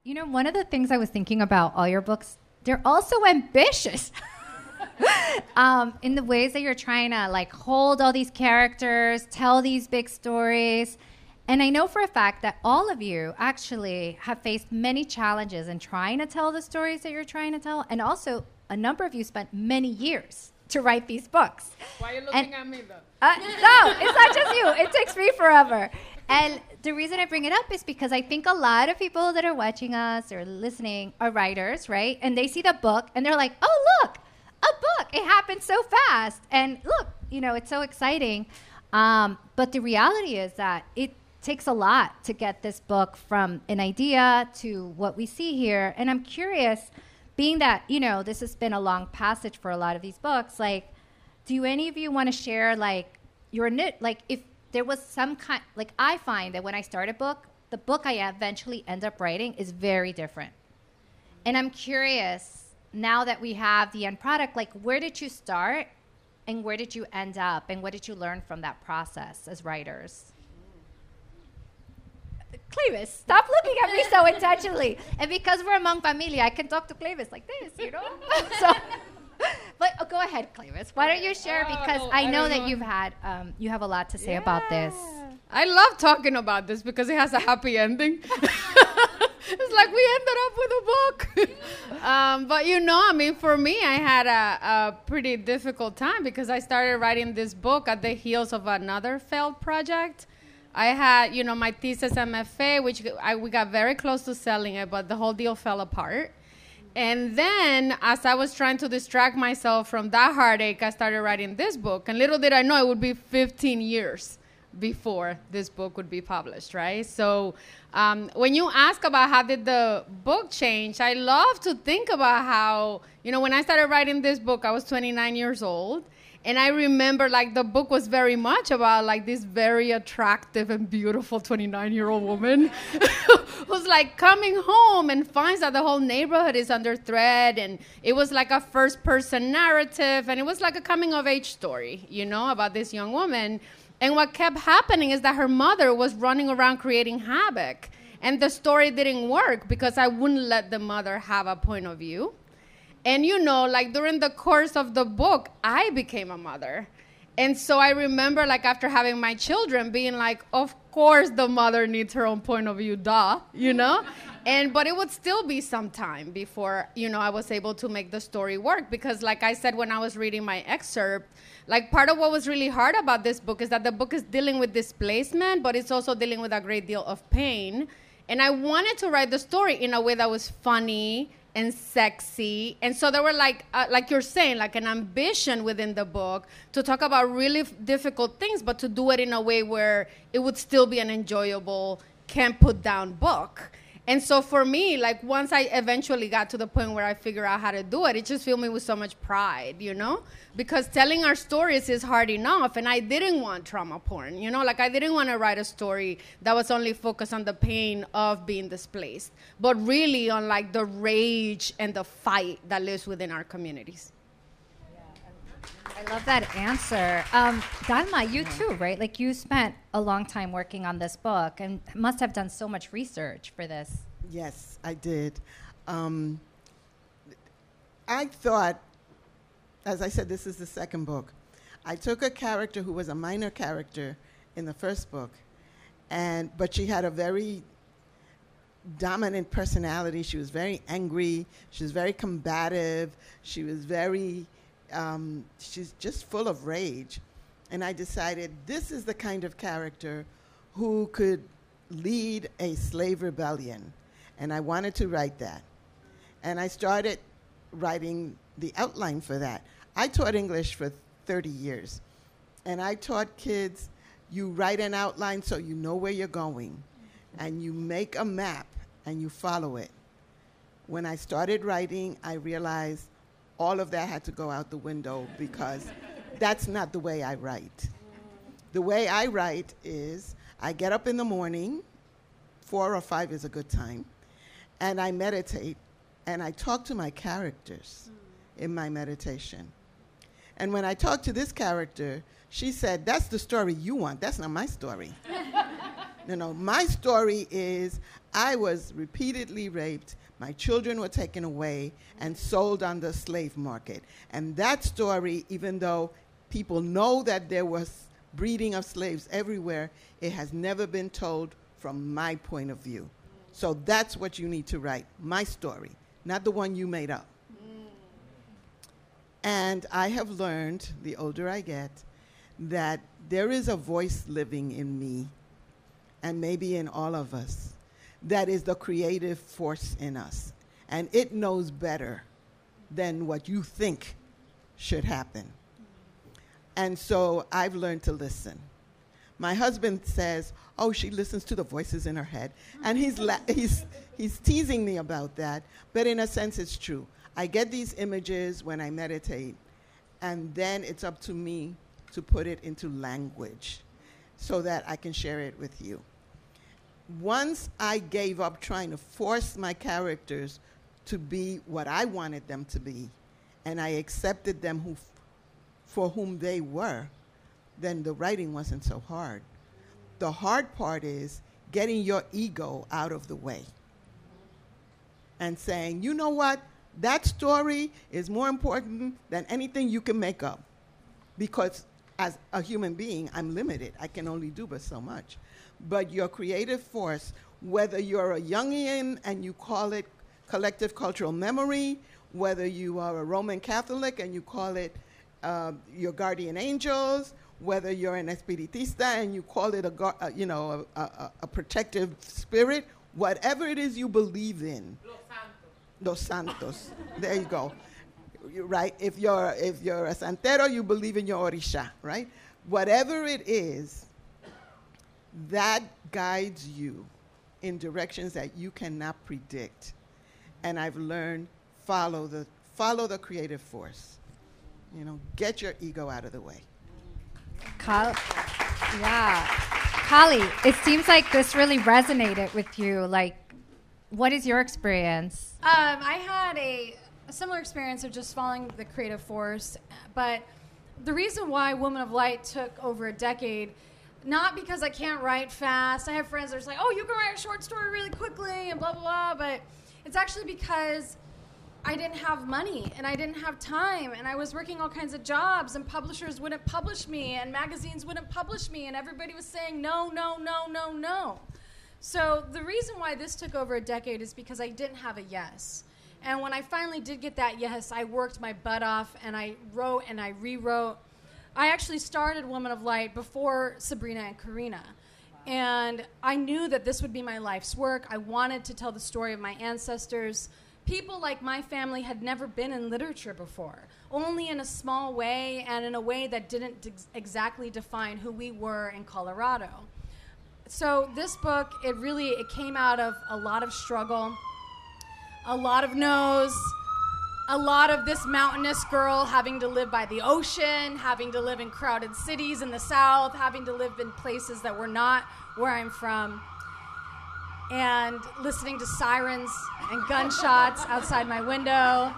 You know, one of the things I was thinking about all your books, they're also ambitious. In the ways that you're trying to like hold all these characters, tell these big stories. And I know for a fact that all of you actually have faced many challenges in trying to tell the stories that you're trying to tell. And also, a number of you spent many years to write these books. Why are you looking at me, though? No, it's not just you. It takes me forever. And the reason I bring it up is because I think a lot of people that are watching us or listening are writers, right? And they see the book, and they're like, oh, look, a book. It happened so fast. And look, you know, it's so exciting. But the reality is that it takes a lot to get this book from an idea to what we see here. And I'm curious, being that, you know, this has been a long passage for a lot of these books, like, do any of you want to share, like, if there was some kind, like, I find that when I start a book, the book I eventually end up writing is very different. And I'm curious, now that we have the end product, like, where did you start and where did you end up and what did you learn from that process as writers? Cleyvis, stop looking at me so intentionally. And because we're among familia, I can talk to Cleyvis like this, you know? But go ahead, Cleyvis. Why don't you share? Because I know that you have a lot to say about this. I love talking about this because it has a happy ending. It's like we ended up with a book. But, you know, I mean, for me, I had a pretty difficult time because I started writing this book at the heels of another failed project. I had, you know, my thesis MFA, which we got very close to selling it, but the whole deal fell apart. And then, as I was trying to distract myself from that heartache, I started writing this book. And little did I know it would be 15 years before this book would be published, right? So when you ask about how did the book change, I love to think about how, you know, when I started writing this book, I was 29 years old. And I remember, like, the book was very much about, like, this very attractive and beautiful 29-year-old woman who's, like, coming home and finds that the whole neighborhood is under threat. And it was, like, a first-person narrative. And it was, like, a coming-of-age story, you know, about this young woman. And what kept happening is that her mother was running around creating havoc. And the story didn't work because I wouldn't let the mother have a point of view. And, you know, like, during the course of the book, I became a mother. And so I remember, like, after having my children being like, of course the mother needs her own point of view, duh, you know? But it would still be some time before, you know, I was able to make the story work. Because, like I said, when I was reading my excerpt, like, part of what was really hard about this book is that the book is dealing with displacement, but it's also dealing with a great deal of pain. And I wanted to write the story in a way that was funny and sexy. And so there were, like you're saying, like an ambition within the book to talk about really difficult things, but to do it in a way where it would still be an enjoyable, can't put down book. And so for me, like, once I eventually got to the point where I figured out how to do it, it just filled me with so much pride, you know? Because telling our stories is hard enough, and I didn't want trauma porn, you know? Like, I didn't want to write a story that was only focused on the pain of being displaced, but really on, like, the rage and the fight that lives within our communities. I love that answer. Dahla, you too, right? Like, you spent a long time working on this book and must have done so much research for this. Yes, I did. I thought, as I said, this is the second book. I took a character who was a minor character in the first book, but she had a very dominant personality. She was very angry. She was very combative. She was very... she's just full of rage. And I decided this is the kind of character who could lead a slave rebellion. And I wanted to write that. And I started writing the outline for that. I taught English for 30 years. And I taught kids, you write an outline so you know where you're going. And you make a map and you follow it. When I started writing, I realized all of that had to go out the window because that's not the way I write. The way I write is I get up in the morning, 4 or 5 is a good time, and I meditate, and I talk to my characters in my meditation. And when I talk to this character, she said, that's the story you want. That's not my story. No, my story is I was repeatedly raped. My children were taken away and sold on the slave market. And that story, even though people know that there was breeding of slaves everywhere, it has never been told from my point of view. So that's what you need to write, my story, not the one you made up. And I have learned, the older I get, that there is a voice living in me, and maybe in all of us, that is the creative force in us. And it knows better than what you think should happen. And so I've learned to listen. My husband says, oh, she listens to the voices in her head. And he's teasing me about that, but in a sense it's true. I get these images when I meditate, and then it's up to me to put it into language so that I can share it with you. Once I gave up trying to force my characters to be what I wanted them to be, and I accepted them for whom they were, then the writing wasn't so hard. The hard part is getting your ego out of the way and saying, you know what? That story is more important than anything you can make up. Because as a human being, I'm limited. I can only do but so much. But your creative force, whether you're a Jungian and you call it collective cultural memory, whether you are a Roman Catholic and you call it your guardian angels, whether you're an espiritista and you call it a protective spirit, whatever it is you believe in. Los Santos. There you go. Right? If you're a santero, you believe in your orisha, right? Whatever it is, that guides you in directions that you cannot predict. And I've learned follow the creative force. You know, get your ego out of the way. Yeah. Kali, it seems like this really resonated with you. Like, what is your experience? I had a similar experience of just following the creative force, but the reason why Woman of Light took over a decade, not because I can't write fast. I have friends that are like, oh, you can write a short story really quickly and blah, blah, blah, but it's actually because I didn't have money and I didn't have time and I was working all kinds of jobs and publishers wouldn't publish me and magazines wouldn't publish me and everybody was saying no, no, no, no, no. So the reason why this took over a decade is because I didn't have a yes. And when I finally did get that yes, I worked my butt off and I wrote and I rewrote. I actually started Woman of Light before Sabrina and Karina. And I knew that this would be my life's work. I wanted to tell the story of my ancestors. People like my family had never been in literature before, only in a small way and in a way that didn't exactly define who we were in Colorado. So this book, it came out of a lot of struggle, a lot of no's, a lot of this mountainous girl having to live by the ocean, having to live in crowded cities in the South, having to live in places that were not where I'm from, and listening to sirens and gunshots outside my window.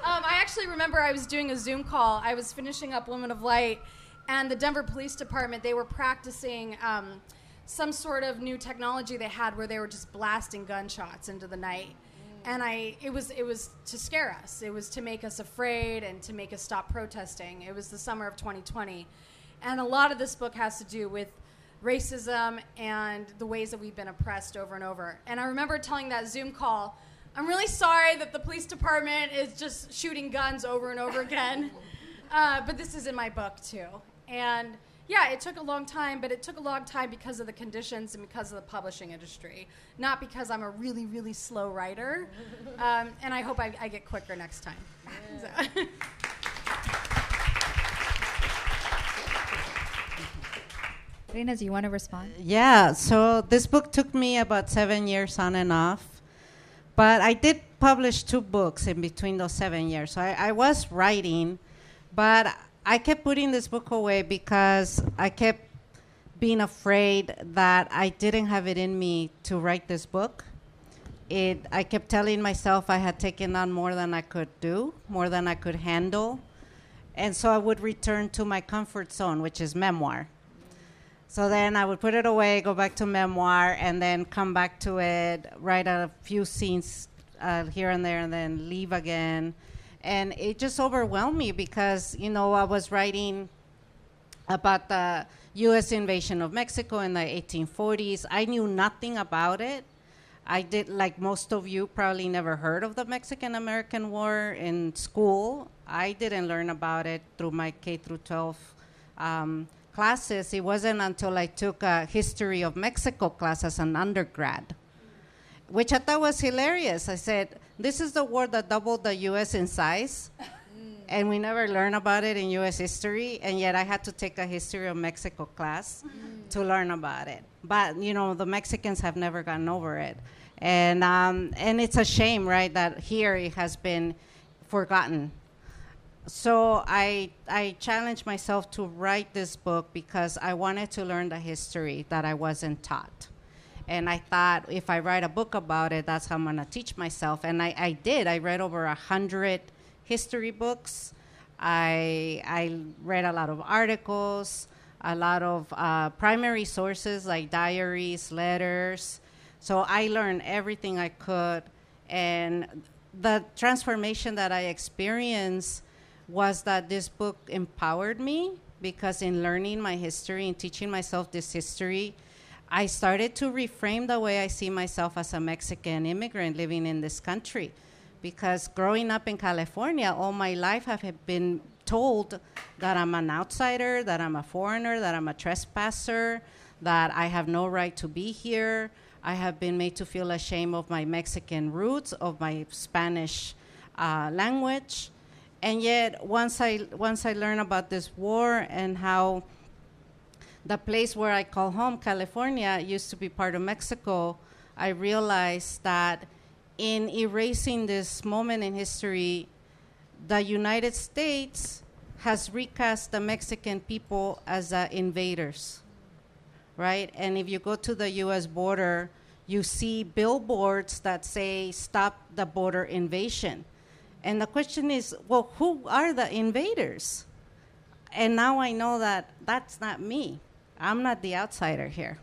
I actually remember I was doing a Zoom call. I was finishing up Woman of Light, and the Denver Police Department, they were practicing some sort of new technology they had where they were just blasting gunshots into the night. And it was to scare us. It was to make us afraid and to make us stop protesting. It was the summer of 2020. And a lot of this book has to do with racism and the ways that we've been oppressed over and over. And I remember telling that Zoom call, I'm really sorry that the police department is just shooting guns over and over again. But this is in my book too. And yeah, it took a long time, but it took a long time because of the conditions and because of the publishing industry, not because I'm a really, really slow writer. And I hope I get quicker next time. So. Reyna, do you want to respond? Yeah, so this book took me about 7 years on and off, but I did publish 2 books in between those 7 years. So I was writing, but I kept putting this book away because I kept being afraid that I didn't have it in me to write this book. I kept telling myself I had taken on more than I could do, more than I could handle, and so I would return to my comfort zone, which is memoir. So then I would put it away, go back to memoir, and then come back to it, write a few scenes here and there, and then leave again. And it just overwhelmed me because, I was writing about the U.S. invasion of Mexico in the 1840s. I knew nothing about it. I did, like most of you, probably never heard of the Mexican-American War in school. I didn't learn about it through my K through 12 classes. It wasn't until I took a history of Mexico class as an undergrad, which I thought was hilarious. I said, this is the war that doubled the U.S. in size, and we never learn about it in U.S. history, and yet I had to take a history of Mexico class to learn about it. But, the Mexicans have never gotten over it. And it's a shame, right, that here it has been forgotten. So I challenged myself to write this book because I wanted to learn the history that I wasn't taught. And I thought if I write a book about it, that's how I'm going to teach myself. And I did. I read over 100 history books. I read a lot of articles, a lot of primary sources like diaries, letters. So I learned everything I could. And the transformation that I experienced was that this book empowered me, because in learning my history and teaching myself this history, I started to reframe the way I see myself as a Mexican immigrant living in this country. Because growing up in California, all my life I have been told that I'm an outsider, that I'm a foreigner, that I'm a trespasser, that I have no right to be here. I have been made to feel ashamed of my Mexican roots, of my Spanish language. And yet, once I learned about this war and how the place where I call home, California, used to be part of Mexico, I realized that in erasing this moment in history, the United States has recast the Mexican people as invaders, right? And if you go to the U.S. border, you see billboards that say, "Stop the border invasion." And the question is, well, who are the invaders? And now I know that that's not me. I'm not the outsider here.